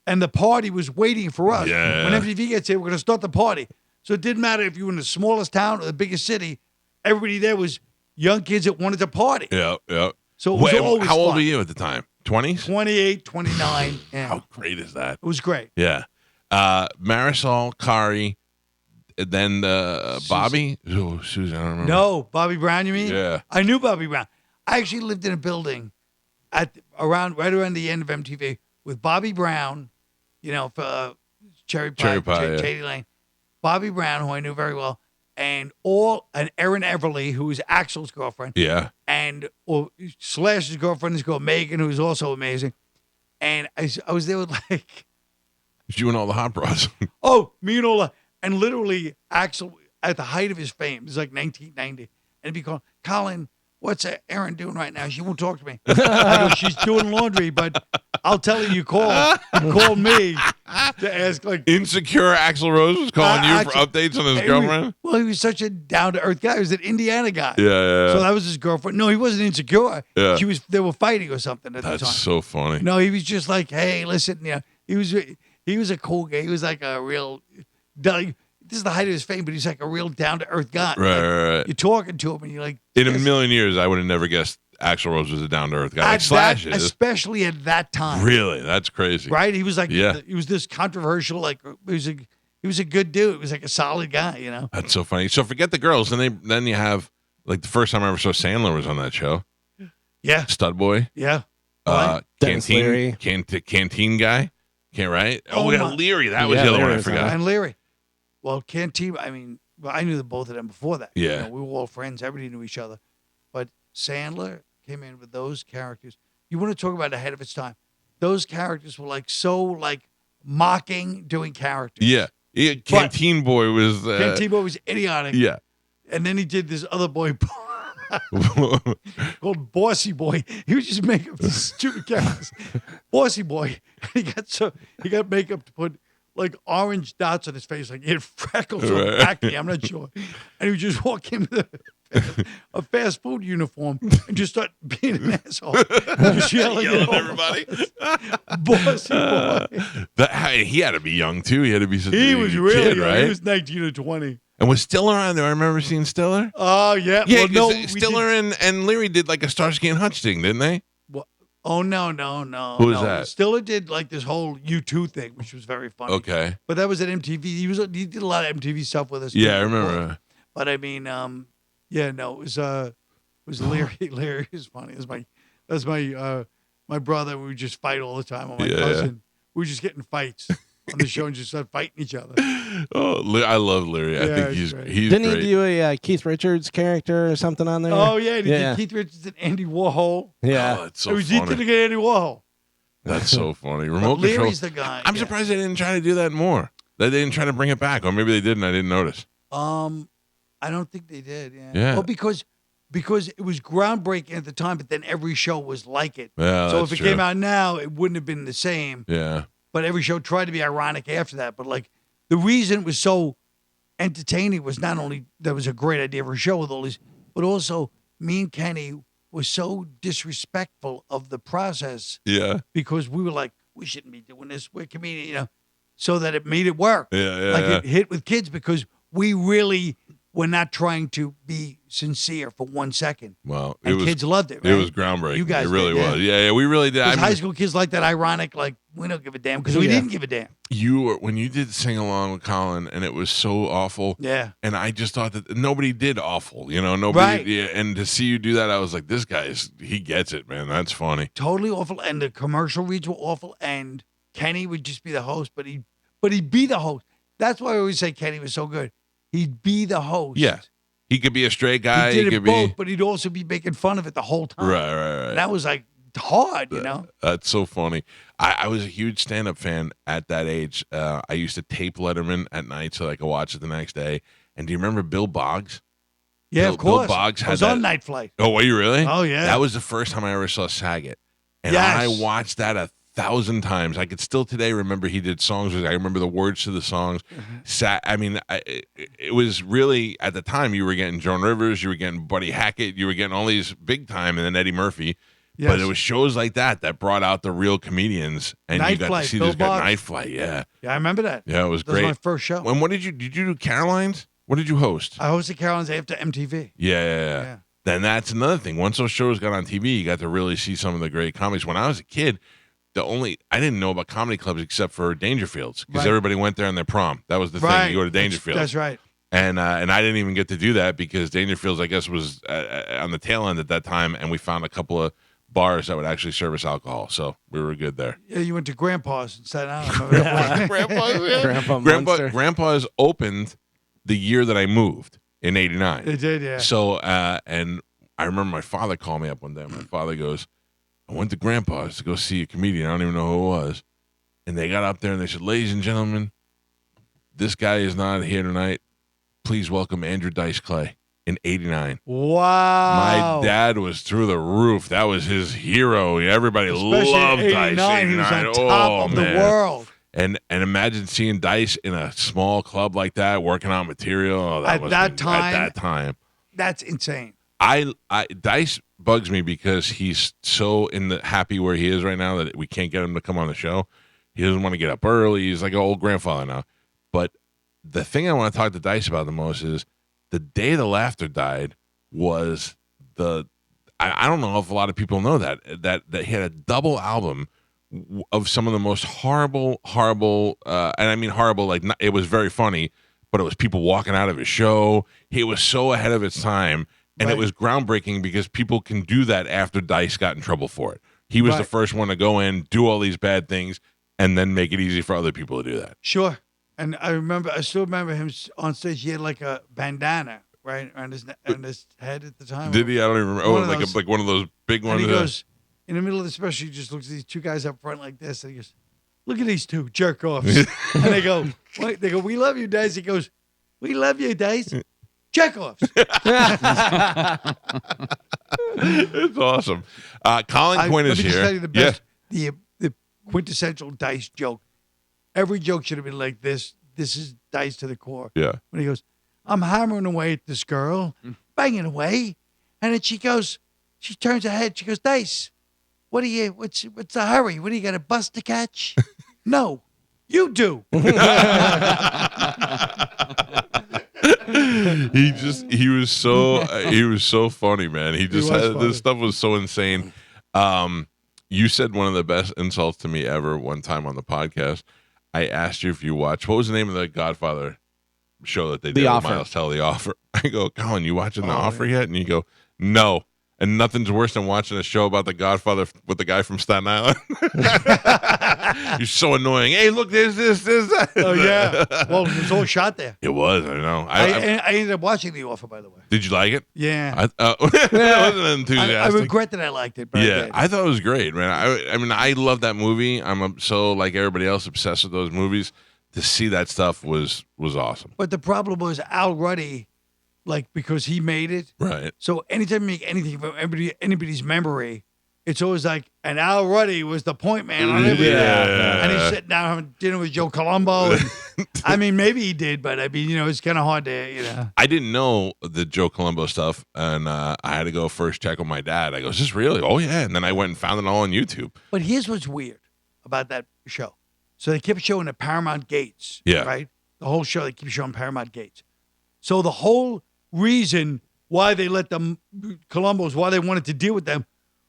and the party was waiting for us. Yeah. When MTV gets here, we're going to start the party. So it didn't matter if you were in the smallest town or the biggest city. Everybody there was young kids that wanted to party. Yeah. So it was always how old fun. were you at the time? 20s? 28, 29. Yeah. How great is that? It was great. Yeah. Marisol, Kari, and then Bobby. Oh, Susan, I don't remember. No, Bobby Brown, you mean? Yeah. I knew Bobby Brown. I actually lived in a building right around the end of MTV with Bobby Brown, you know, for Cherry Pie, yeah. Shady Lane. Bobby Brown, who I knew very well, and Erin Everly, who was Axel's girlfriend, Yeah. and Slash's girlfriend is called Megan, who's also amazing. And I was there with like, You and all the hot bros. oh, me and Ola, and literally Axel at the height of his fame, it was like 1990, and he'd be called, "Colin, what's Erin doing right now? She won't talk to me. I go, she's doing laundry, but I'll tell her you called. You called me to ask, like, Insecure Axl Rose was calling you for updates on his girlfriend? He was such a down-to-earth guy. He was an Indiana guy. Yeah. So that was his girlfriend. No, he wasn't insecure. Yeah. They were fighting or something at the time. That's so funny. No, he was just like, hey, listen, he was a cool guy. He was like a real, this is the height of his fame, but he's like a real down-to-earth guy. Right. You're talking to him and you're like, In a million years, I would have never guessed Axl Rose was a down-to-earth guy. Like Slash is. Especially at that time. Really? That's crazy. Right? He was like, he was this controversial, like, he was a good dude. He was like a solid guy, That's so funny. So forget the girls. Then you have, like, the first time I ever saw Sandler was on that show. Yeah. Stud Boy. Yeah. Dennis Leary. Canteen guy. Can't, right? Oh, we got Leary. That was the other one I forgot. And Leary. Well, Canteen, I knew the both of them before that. Yeah. We were all friends. Everybody knew each other. But Sandler came in with those characters. You want to talk about ahead of its time. Those characters were like so like mocking doing characters. Yeah. Canteen Boy was... Canteen Boy was idiotic. Yeah. And then he did this other boy called Bossy Boy. He was just making up these stupid characters. Bossy Boy. He got makeup to put like orange dots on his face, like he had freckles or acne, I'm not sure. And he would just walk in with a fast food uniform and just start being an asshole. Just yelling at everybody. Bossy Boy. He had to be young too. He had to be such He a was really kid, young. right? He was 19 or 20. And was Stiller on there? I remember seeing Stiller. Oh, yeah. Yeah, Well, Stiller and Leary did like a Starsky and Hutch thing, didn't they? Oh, no. Who was that? Stiller did like this whole U2 thing, which was very funny. Okay. But that was at MTV. He did a lot of MTV stuff with us. Yeah, I remember. But it was Leary. Leary is funny. That's my brother. We would just fight all the time. Or my cousin. We were just getting fights on the show and just start fighting each other. Oh, I love Leary. I think he's Didn't great. he do a Keith Richards character or something on there? Oh, yeah. He did Keith Richards and Andy Warhol. Yeah. Oh, that's so He funny. did Andy Warhol. That's so funny. But Remote control. Leary's the guy. I'm surprised they didn't try to do that more. They didn't try to bring it back, or maybe they did and I didn't notice. I don't think they did. Yeah. Well, because it was groundbreaking at the time, but then every show was like it. Yeah, so that's if it true. came out now, it wouldn't have been the same. Yeah. But every show tried to be ironic after that. But like the reason it was so entertaining was not only that was a great idea for a show with all these, but also me and Kenny was so disrespectful of the process. Yeah. Because we were like, we shouldn't be doing this. We're comedians, so that it made it work. Yeah. Like it hit with kids because we really were not trying to be sincere for 1 second. Well, And kids loved it, right? It was groundbreaking. You guys it really did, yeah. was. Yeah, we really did. High school kids like that ironic, like, we don't give a damn because we didn't give a damn. When you did sing along with Colin, and it was so awful. Yeah. And I just thought that nobody did awful, nobody. Right. Yeah, and to see you do that, I was like, this he gets it, man. That's funny. Totally awful. And the commercial reads were awful. And Kenny would just be the host, but he'd be the host. That's why I always say Kenny was so good. He'd be the host. Yeah. He could be a straight guy. He did could it both, be but he'd also be making fun of it the whole time. right. And that was like hard, That's so funny. I was a huge stand-up fan at that age. I used to tape Letterman at night so I could watch it the next day. And do you remember Bill Boggs? Yeah, of course. Bill Boggs I was on Night Flight. Oh, were you really? Oh, yeah. That was the first time I ever saw Saget. And Yes. I watched that 1,000 times. I could still today remember he did songs. I remember the words to the songs. It was really, at the time, you were getting Joan Rivers, you were getting Buddy Hackett, you were getting all these big time, and then Eddie Murphy. Yes. But it was shows like that brought out the real comedians. And Night you got Flight, to see Bill this guy, Boggs. Night Flight, yeah. Yeah, I remember that. Yeah, it was That great. was my first show. And what did you do Caroline's? What did you host? I hosted Caroline's after MTV. Yeah. Then that's another thing. Once those shows got on TV, you got to really see some of the great comics. When I was a kid, I didn't know about comedy clubs except for Dangerfields because Right. everybody went there on their prom. That was the Right. thing. You go to Dangerfields. That's right. And I didn't even get to do that because Dangerfields, I guess, was on the tail end at that time, and we found a couple of bars that would actually service alcohol, so we were good there. Yeah, you went to Grandpa's in Staten Island. Grandpa's opened the year that I moved in '89. They did, yeah. So, and I remember my father called me up one day. My father goes, I went to Grandpa's to go see a comedian. I don't even know who it was. And they got up there and they said, ladies and gentlemen, this guy is not here tonight. Please welcome Andrew Dice Clay. in '89. Wow. My dad was through the roof. That was his hero. Everybody Especially loved in Dice. 89, he was on Oh, top of man. the world. And imagine seeing Dice in a small club like that, working on material. Oh, At that time, That's insane. I Dice bugs me because he's so happy where he is right now that we can't get him to come on the show. He doesn't want to get up early. He's like an old grandfather now. But the thing I want to talk to Dice about the most is the day the laughter died was I don't know if a lot of people know that he had a double album of some of the most horrible, and I mean horrible, like it was very funny, but it was people walking out of his show. He was so ahead of its time, and it was groundbreaking because people can do that after Dice got in trouble for it. He was the first one to go in, do all these bad things, and then make it easy for other people to do that. Sure. And I still remember him on stage. He had like a bandana, right, on his head at the time. Did he? I don't even remember. Oh, like one of those big ones. And he goes, in the middle of the special, he just looks at these two guys up front like this, and he goes, "Look at these two jerk offs." And they go, "What?" They go, "We love you, Dice." He goes, "We love you, Dice. Jerk offs." It's awesome. Colin Quinn is let me just here. tell you the best, the quintessential Dice joke. Every joke should have been like this. This is Dice to the core. Yeah. When he goes, "I'm hammering away at this girl, banging away," and then she turns her head. She goes, "Dice, what's the hurry? What do you got, a bus to catch?" "No, you do." he was so funny, man. This stuff was so insane. You said one of the best insults to me ever one time on the podcast. I asked you if you watched, what was the name of the Godfather show that they did? The Offer. Miles Tell, The Offer. I go, "Colin, you watching The Offer yet?" And you go, "No." And nothing's worse than watching a show about the Godfather with the guy from Staten Island. You're so annoying. Hey, look, there's this, that. Oh yeah. Well, it was all shot there. It was, I know. I ended up watching The Offer, by the way. Did you like it? Yeah. I wasn't enthusiastic. I regret that I liked it, but Yeah, I did. I thought it was great, man. I mean, I love that movie. I'm so, like everybody else, obsessed with those movies. To see that stuff was awesome. But the problem was Al Ruddy, like, because he made it. Right. So anytime you make anything from anybody's memory, it's always like, and Al Ruddy was the point man on everything. Yeah. And he's sitting down having dinner with Joe Colombo. And, I mean, maybe he did, but I mean, it's kind of hard to, I didn't know the Joe Colombo stuff, and I had to go first check with my dad. I go, "Is this really?" "Oh, yeah." And then I went and found it all on YouTube. But here's what's weird about that show. So they kept showing the Paramount Gates. Yeah. Right? The whole show, they keep showing Paramount Gates. So the whole reason why they let them, Columbus, why they wanted to deal with them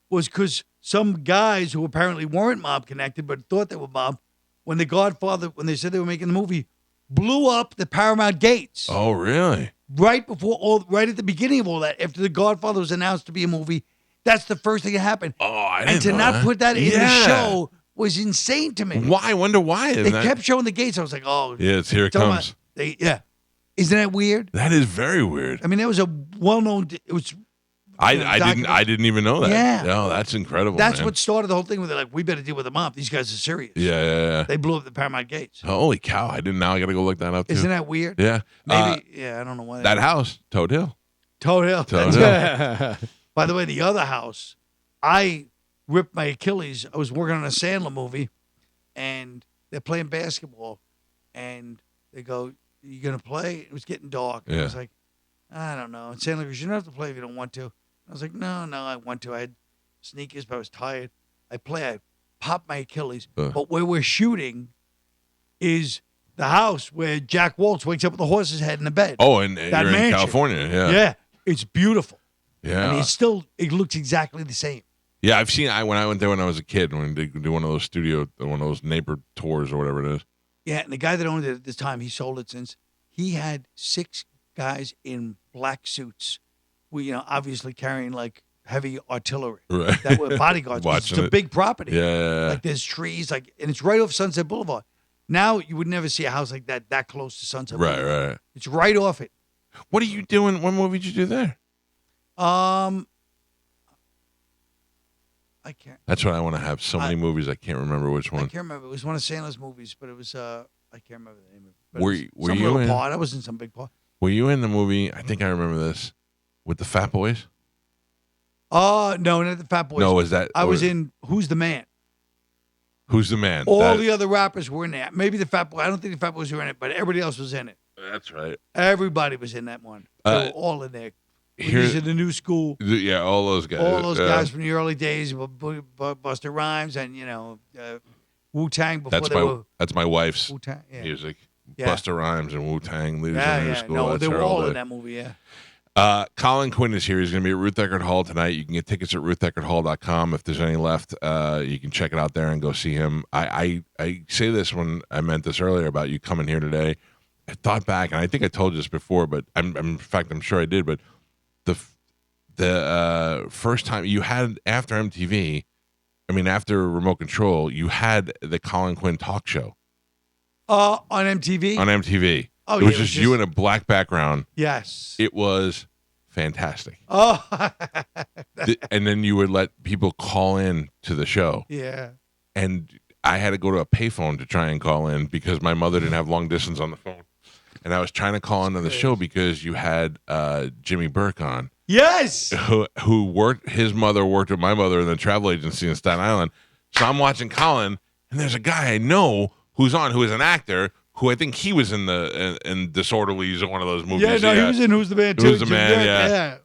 was because some guys who apparently weren't mob connected but thought they were mob, when the Godfather, when they said they were making the movie, blew up the Paramount Gates. Oh, really? Right at the beginning of all that, after the Godfather was announced to be a movie, that's the first thing that happened. Oh, I didn't And to know not that. put that in the Yeah. show was insane to me. Why? I wonder why. They kept showing the gates. I was like, "Oh, Yeah, here it talking comes. about- Isn't that weird? That is very weird. I mean, that was a well-known. It was. I didn't even know that. Yeah. No, that's incredible. That's man. what started the whole thing. Where they're like, "We better deal with the mob. These guys are serious." Yeah. They blew up the Paramount Gates. Holy cow! I didn't. Now I got to go look that up too. Isn't that weird? Yeah. Maybe. I don't know why. That house, Toad Hill. Toad Hill. Toad That's Hill. it. By the way, the other house, I ripped my Achilles. I was working on a Sandler movie, and they're playing basketball, and they go, "You gonna play?" It was getting dark. And I Yeah. was like, "I don't know." And Sandler goes, "You don't have to play if you don't want to." I was like, No, I want to. I had sneakers, but I was tired. I popped my Achilles. But where we're shooting is the house where Jack Waltz wakes up with a horse's head in the bed. Oh, and That you're in mansion. California. Yeah. Yeah, it's beautiful. Yeah. And it looks exactly the same. Yeah, I've seen. When I went there when I was a kid, when they do one of those neighbor tours or whatever it is. Yeah, and the guy that owned it at this time, he sold it since. He had 6 guys in black suits, obviously carrying like heavy artillery. Right. That were bodyguards. 'Cause Watching it's a it. big property. Yeah. Like there's trees, and it's right off Sunset Boulevard. Now you would never see a house like that close to Sunset Boulevard. Right. It's right off it. What are you doing? What movie did you do there? I can't. That's what I want to have. So many movies, I can't remember which I one. can't remember. It was one of Sandler's movies, but it was I can't remember the name of it. But Were it was were some you little in? part. I was in some big part. Were you in the movie? I think I remember this. with the Fat Boys? No, not the Fat Boys. No, was that? I was or- in Who's the Man? Who's the Man? All the other rappers were in that. Maybe the Fat Boy. I don't think the Fat Boys were in it, but everybody else was in it. That's right. Everybody was in that one. They were all in there. He's in the new school. Yeah, all those guys. All those guys from the early days, Busta Rhymes and Wu-Tang before That's they my were that's my wife's Wu-Tang. Yeah. music. Yeah. Busta Rhymes and Wu-Tang leaders Yeah, in the new yeah. school. No, That's they were her all day. in that movie. Yeah. Colin Quinn is here. He's going to be at Ruth Eckerd Hall tonight. You can get tickets at rutheckerthhall.com. If there's any left, you can check it out there and go see him. I say this when I meant this earlier about you coming here today. I thought back, and I think I told you this before, but in fact, I'm sure I did. But the first time you had after MTV, after Remote Control, you had the Colin Quinn talk show On MTV? on MTV. Oh, it was yeah, just you in a black background. Yes. It was fantastic. Oh, And then you would let people call in to the show. yeah. And I had to go to a payphone to try and call in because my mother didn't have long distance on the phone. And I was trying to call into the show because you had Jimmy Burke on, Yes. who worked. His mother worked with my mother in the travel agency in Staten Island. So I'm watching Colin, and there's a guy I know who's on, who is an actor, who I think he was in Disorderlies or one of those movies. Yeah, no, he was in Who's the Man, too. Who's the Jim Man? Burke, Yeah.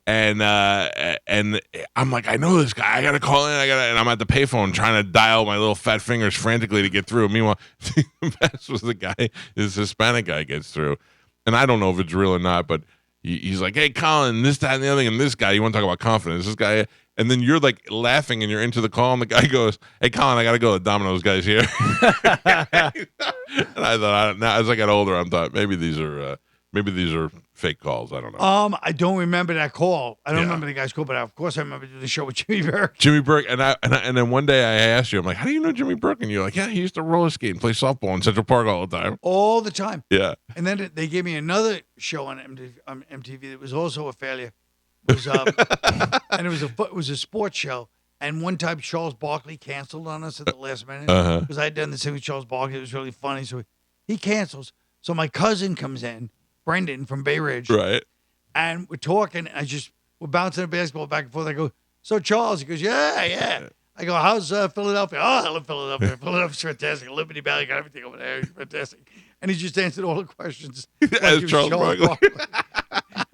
And I'm like, I know this guy. I gotta call in. And I'm at the payphone trying to dial my little fat fingers frantically to get through. Meanwhile, the best was the guy, this Hispanic guy gets through, and I don't know if it's real or not, but he's like, "Hey, Colin, this, that, and the other thing." And this guy, you want to talk about confidence? This guy. And then you're like laughing and you're into the call, and the guy goes, "Hey, Colin, I got to go. The Domino's guy's here." And I thought, now as I got older, I thought maybe these are fake calls. I don't know. I don't remember that call. I don't Yeah. remember the guy's call, but of course I remember doing the show with Jimmy Burke. Jimmy Burke, and then one day I asked you, I'm like, "How do you know Jimmy Burke?" And you're like, "Yeah, he used to roller skate and play softball in Central Park all the time." All the time. Yeah. And then they gave me another show on MTV that was also a failure. It was, and it was a sports show. And one time Charles Barkley canceled on us at the last minute because I had done the thing with Charles Barkley. It was really funny. So he cancels. So my cousin comes in, Brendan from Bay Ridge. Right. And we're talking. We're bouncing a basketball back and forth. I go, "So Charles," he goes, "Yeah." I go, "How's Philadelphia?" "Oh, I love Philadelphia. Philadelphia's fantastic. Liberty Valley got everything over there. It's fantastic." And he just answered all the questions. Like As he was Charles Barkley.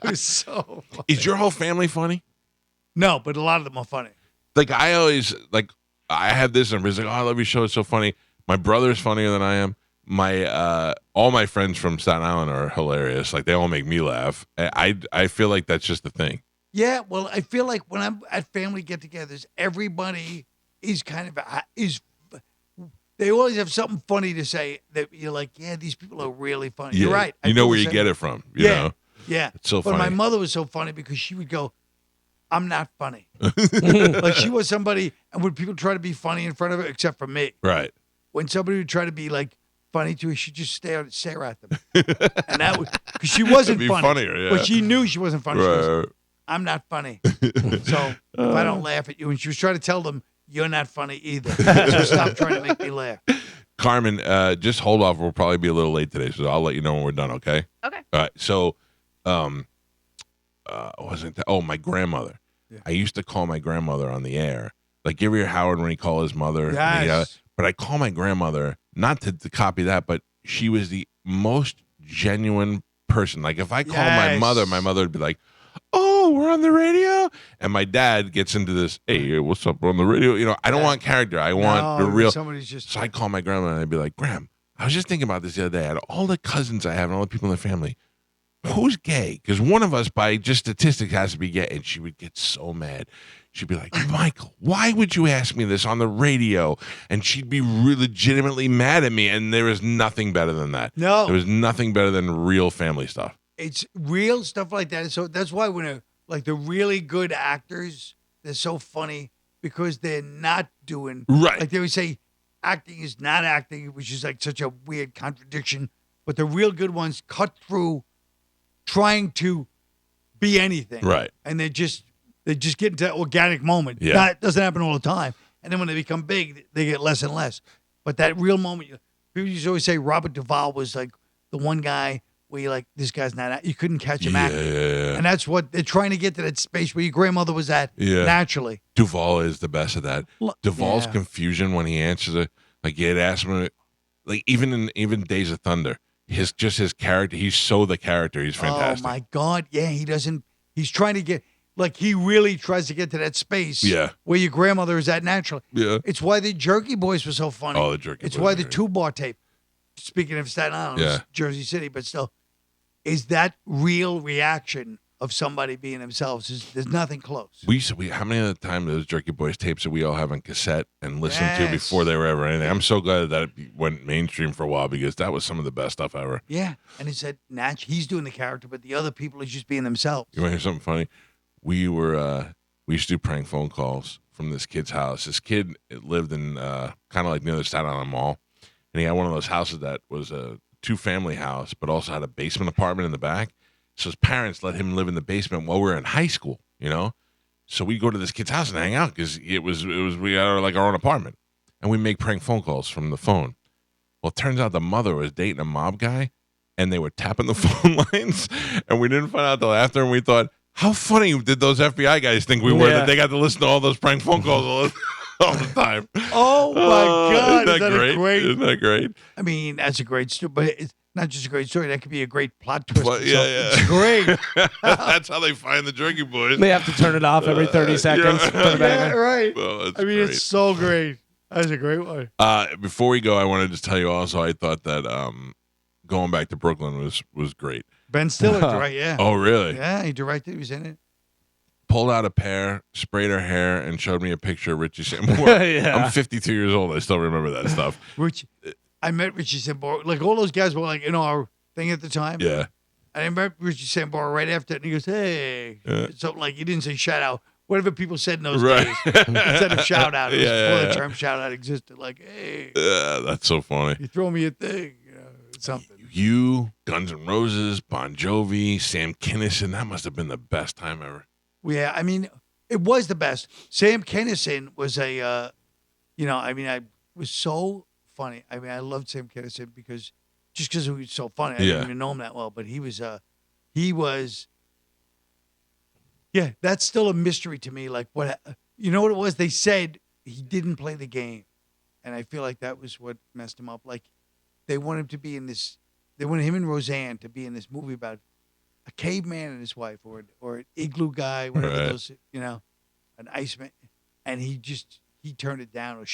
It was so funny. Is your whole family funny? No, but a lot of them are funny. Like I always I have this, and everybody's like, "Oh, I love your show. It's so funny." My brother's funnier than I am. My all my friends from Staten Island are hilarious. Like they all make me laugh. I feel like that's just the thing. Yeah, well, I feel like when I'm at family get-togethers, everybody is they always have something funny to say that you're like, yeah, these people are really funny. Yeah. You're right. You know where you get it from. You know? Yeah. It's so but funny. my mother was so funny because she would go, "I'm not funny." Like she was somebody, and when people try to be funny in front of her, except for me, Right. when somebody would try to be like funny to her, she'd just stare at them, and that would because she wasn't That'd be funny, funnier, yeah. but she knew she wasn't funny. She goes, Right. "I'm not funny." So if I don't laugh at you, and she was trying to tell them, "You're not funny either." So stop trying to make me laugh. Carmen, just hold off. We'll probably be a little late today, so I'll let you know when we're done. Okay. Okay. All right. So, wasn't that? Oh, my grandmother. Yeah. I used to call my grandmother on the air. Like, you ever hear Howard when he called his mother? Yes. But I call my grandmother, not to copy that, but she was the most genuine person. Like, if I call my mother would be like, "Oh, we're on the radio," and my dad gets into this, "Hey, what's up? We're on the radio." You know, I don't want character. I want the real. Somebody's just. So I call my grandma and I'd be like, "Gram, I was just thinking about this the other day. Out of all the cousins I have and all the people in the family, who's gay? Because one of us, by just statistics, has to be gay." And she would get so mad. She'd be like, "Michael, why would you ask me this on the radio?" And she'd be legitimately mad at me. And there is nothing better than that. No. There was nothing better than real family stuff. It's real stuff like that. So that's why when like the really good actors, they're so funny because they're not doing Right. Like they would say, acting is not acting, which is like such a weird contradiction. But the real good ones cut through trying to be anything, Right. And they just get into that organic moment. Yeah. That doesn't happen all the time. And then when they become big, they get less and less. But that real moment, people used to always say Robert Duvall was like the one guy where you're like, this guy's not, you couldn't catch him acting. Yeah. And that's what they're trying to get to, that space where your grandmother was at naturally. Duvall is the best of that. Duvall's Yeah. confusion when he answers it, like he had asked him, like even Days of Thunder, his character, he's so the character. He's fantastic. Oh my God. Yeah, he's trying to get, like, he really tries to get to that space where your grandmother is at naturally. Yeah. It's why the Jerky Boys were so funny. Oh, the Jerky It's Boys why are the great. 2-bar tape, speaking of Staten Island, was Jersey City, but still, is that real reaction of somebody being themselves. There's nothing close. We how many of the time those Jerky Boys tapes that we all have on cassette and listened to Yes. before they were ever anything. I'm so glad that it went mainstream for a while because that was some of the best stuff ever. Yeah. And he said, Natch, he's doing the character, but the other people are just being themselves. You want to hear something funny? We used to do prank phone calls from this kid's house. This kid lived in kind of like near the Staten Island Mall, and he had one of those houses that was a 2-family house, but also had a basement apartment in the back. So his parents let him live in the basement while we were in high school, you know? So we go to this kid's house and hang out because we had like our own apartment. And we make prank phone calls from the phone. Well, it turns out the mother was dating a mob guy and they were tapping the phone lines. And we didn't find out till after, and we thought, how funny did those FBI guys think we were that they got to listen to all those prank phone calls all the time? Oh, my God. Isn't that great? great? Isn't that great? I mean, that's a great story, but it's not just a great story. That could be a great plot twist. Well, or yeah, something. yeah. It's great. That's how they find the Jerky Boys. They have to turn it off every 30 seconds. Put it back Yeah, in. right. Well, that's I mean, great. it's so great. That's a great one. Before we go, I wanted to just tell you also, I thought that going back to Brooklyn was great. Ben Stiller, right? Yeah. Oh, really? Yeah, he directed. He was in it. Pulled out a pear, sprayed her hair, and showed me a picture of Richie Sambora. Yeah. I'm 52 years old. I still remember that stuff. I met Richie Sambora. Like, all those guys were like in our thing at the time. Yeah. And I met Richie Sambora right after it, and he goes, hey. Something like, he didn't say shout out. Whatever people said in those Right. days. Instead of shout out. It was Yeah, before yeah. the term shout out existed. Like, hey, That's so funny. you throw me a thing. You know, something. You, Guns N' Roses, Bon Jovi, Sam Kinison. That must have been the best time ever. Yeah, I mean, it was the best. Sam Kinison was I was so funny. I mean, I loved Sam Kinison because he was so funny. I didn't even know him that well, but he was, yeah, that's still a mystery to me. Like, what, you know what it was? They said he didn't play the game. And I feel like that was what messed him up. Like, they wanted him to be in this, they wanted him and Roseanne to be in this movie about a caveman and his wife, or an igloo guy, whatever Right. those, an iceman, and he turned it down, or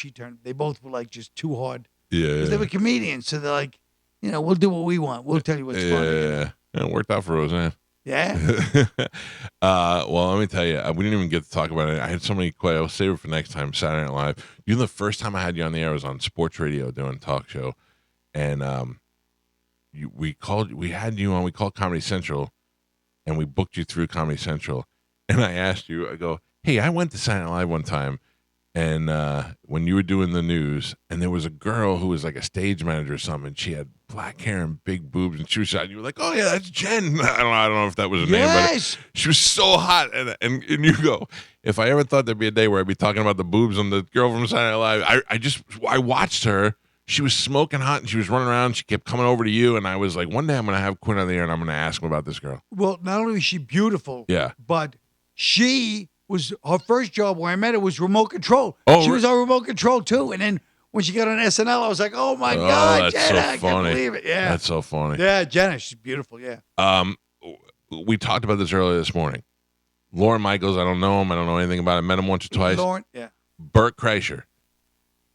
they both were like just too hard. Yeah. 'Cause they were comedians, so they're like, we'll do what we want. We'll tell you what's funny. Yeah. It worked out for Roseanne. Yeah. Well, let me tell you, we didn't even get to talk about it. I had so many questions. I'll save it for next time, Saturday Night Live. You know, the first time I had you on the air was on sports radio doing a talk show. And we had you on, we called Comedy Central, and we booked you through Comedy Central. And I asked you, I go, hey, I went to Saturday Night Live one time, and when you were doing the news, and there was a girl who was like a stage manager or something, and she had black hair and big boobs, and she was shot. You were like, oh yeah, that's Jen. I don't know if that was her name, Yes. but she was so hot. And you go, if I ever thought there'd be a day where I'd be talking about the boobs on the girl from Saturday Night Live, I watched her. She was smoking hot, and she was running around. She kept coming over to you, and I was like, one day I'm going to have Quinn on the air, and I'm going to ask him about this girl. Well, not only was she beautiful, Yeah. but her first job where I met her was remote control. Oh, She was on remote control too. And then when she got on SNL, I was like, oh my God, that's Jenna, so I funny. can't believe it. Yeah. That's so funny. Yeah, Jenna, she's beautiful. Yeah. We talked about this earlier this morning. Lauren Michaels, I don't know him. I don't know anything about him. Met him once or twice. Lauren, yeah. Bert Kreischer.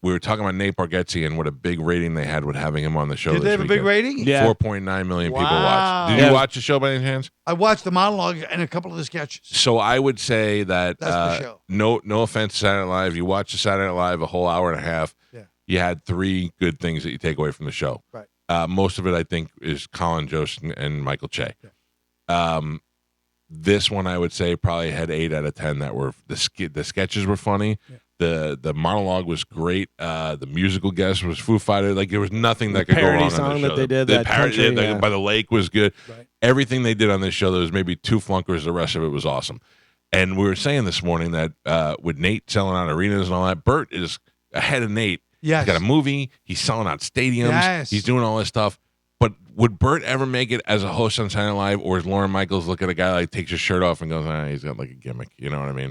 We were talking about Nate Bargatze and what a big rating they had with having him on the show. Did they have a big rating? Yeah. 4.9 million people Wow. watched. Did you watch the show by any chance? I watched the monologue and a couple of the sketches. So I would say that That's the show. no offense to Saturday Night Live. You watch the Saturday Night Live a whole hour and a half. Yeah. You had 3 good things that you take away from the show. Right. Most of it, I think, is Colin Jost and Michael Che. Yeah. This one, I would say, probably had 8 out of 10 that were the sketches were funny. Yeah. The monologue was great. The musical guest was Foo Fighters. Like, there was nothing that could go wrong on song the that show. they did, the that parody country, yeah. by the lake was good. Right. Everything they did on this show, there was maybe 2 flunkers. The rest of it was awesome. And we were saying this morning that with Nate selling out arenas and all that, Bert is ahead of Nate. Yes. He's got a movie. He's selling out stadiums. Yes. He's doing all this stuff. But would Bert ever make it as a host on Saturday Night Live, or is Lauren Michaels look at a guy like takes his shirt off and goes, he's got like a gimmick? You know what I mean?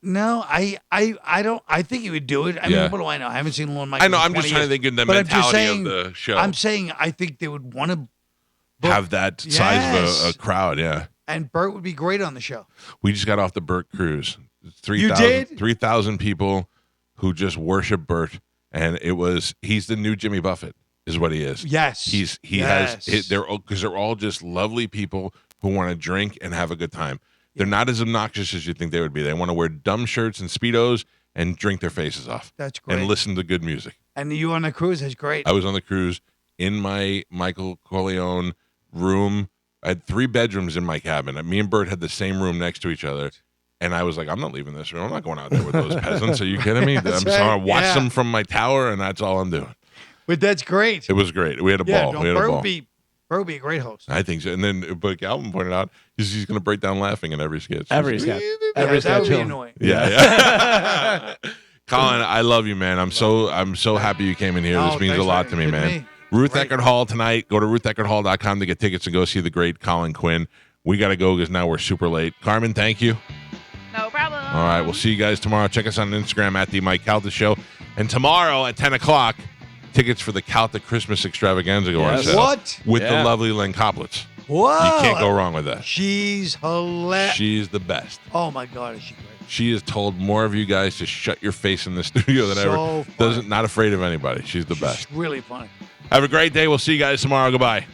No, I don't. I think he would do it. I Yeah. mean, what do I know? I haven't seen Lauren Michaels. I know. I'm in just 20 trying to years. think of the But I'm just mentality saying- of the show. I'm saying I think they would want to, have that size Yes. of a crowd. Yeah. and Bert would be great on the show. We just got off the Bert cruise. You did? 3,000 people who just worship Bert, and he's the new Jimmy Buffett, is what he is. Yes, They're all just lovely people who want to drink and have a good time. They're not as obnoxious as you think they would be. They want to wear dumb shirts and Speedos and drink their faces off. That's great. And listen to good music. And you on the cruise is great. I was on the cruise in my Michael Corleone room. I had 3 bedrooms in my cabin. Me and Bert had the same room next to each other. And I was like, I'm not leaving this room. I'm not going out there with those peasants. Are you kidding me? I'm That's just going right. to watch Yeah. them from my tower, and that's all I'm doing. But that's great. It was great. We had a ball. No, We had a Bert ball. would be a great host. I think so. And then, but Calvin pointed out, he's going to break down laughing in every sketch. Every He's- sketch. Yeah, Every that would be sketch. annoying. Yeah. Colin, I love you, man. I'm so happy you came in here. Oh, This means a thanks lot for to me, inviting man. me. Ruth Great. Eckerd Hall tonight. Go to rutheckerdhall.com to get tickets and go see the great Colin Quinn. We got to go because now we're super late. Carmen, thank you. No problem. All right, we'll see you guys tomorrow. Check us on Instagram at the Mike Calta Show. And tomorrow at 10 o'clock, tickets for the Calta Christmas Extravaganza go on Yes. sale. What? With the Yeah. lovely Len Coplitz. Whoa! You can't go wrong with that. She's hilarious. She's the best. Oh my God, is she great? She has told more of you guys to shut your face in the studio than So ever. funny. Not afraid of anybody. She's the best. She's really funny. Have a great day. We'll see you guys tomorrow. Goodbye.